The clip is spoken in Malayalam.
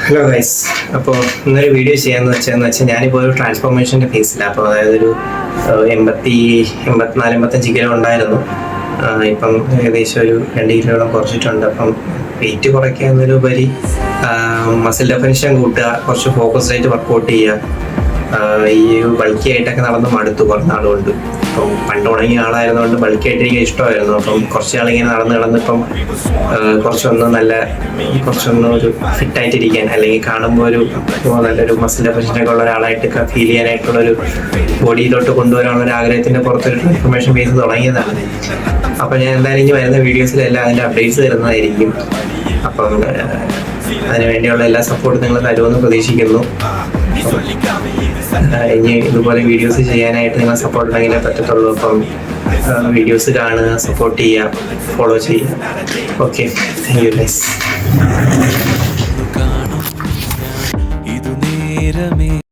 ഹലോ ഗൈസ്, അപ്പോൾ ഇന്നൊരു വീഡിയോ ചെയ്യാന്ന് വെച്ചാൽ ഞാനിപ്പോൾ ഒരു ട്രാൻസ്ഫോർമേഷൻ്റെ ഫേസിലാണ്. അപ്പോൾ അതായത് ഒരു 84-85 കിലോ ഉണ്ടായിരുന്നു. ഇപ്പം ഏകദേശം ഒരു 2 കിലോയോളം കുറച്ചിട്ടുണ്ട്. അപ്പം വെയിറ്റ് കുറയ്ക്കുക എന്നതിലുപരി മസിൽ ഡെഫിനിഷൻ കൂട്ടുക, കുറച്ച് ഫോക്കസ്ഡ് ആയിട്ട് വർക്കൗട്ട് ചെയ്യുക. ഈ ബൾക്കി ആയിട്ടൊക്കെ നടന്ന് മടുത്തു കുറേ നാളുകൊണ്ട്. അപ്പം പണ്ട് ഉണങ്ങിയ ആളായിരുന്നുകൊണ്ട് ബൾക്കി ആയിട്ട് എനിക്ക് ഇഷ്ടമായിരുന്നു. അപ്പം കുറച്ച് നാളിങ്ങനെ നടന്നിപ്പം കുറച്ചൊന്ന് ഒരു ഫിറ്റായിട്ടിരിക്കാൻ, അല്ലെങ്കിൽ കാണുമ്പോൾ നല്ലൊരു മസിൽ ഡെഫിനിഷനൊക്കെ ഉള്ള ഒരാളായിട്ടൊക്കെ ഫീൽ ചെയ്യാനായിട്ടുള്ളൊരു ബോഡിയിലോട്ട് കൊണ്ടുവരാനുള്ള ഒരു ആഗ്രഹത്തിൻ്റെ പുറത്തൊരു ട്രാൻസ്ഫോർമേഷൻ ഫേസ് തുടങ്ങിയതാണ്. അപ്പം ഞാൻ എന്തായാലും ഇനി വരുന്ന വീഡിയോസിലെല്ലാം അതിൻ്റെ അപ്ഡേറ്റ്സ് തരുന്നതായിരിക്കും. അപ്പം അതിനുവേണ്ടിയുള്ള എല്ലാ സപ്പോർട്ടും നിങ്ങൾ തരുമെന്ന് പ്രതീക്ഷിക്കുന്നു. ഇനി ഇതുപോലെ വീഡിയോസ് ചെയ്യാനായിട്ട് നിങ്ങൾ സപ്പോർട്ട് ഉണ്ടെങ്കിലേ പറ്റത്തുള്ളൂ. അപ്പം വീഡിയോസ് കാണുക, സപ്പോർട്ട് ചെയ്യുക, ഫോളോ ചെയ്യുക. Okay, thank you guys.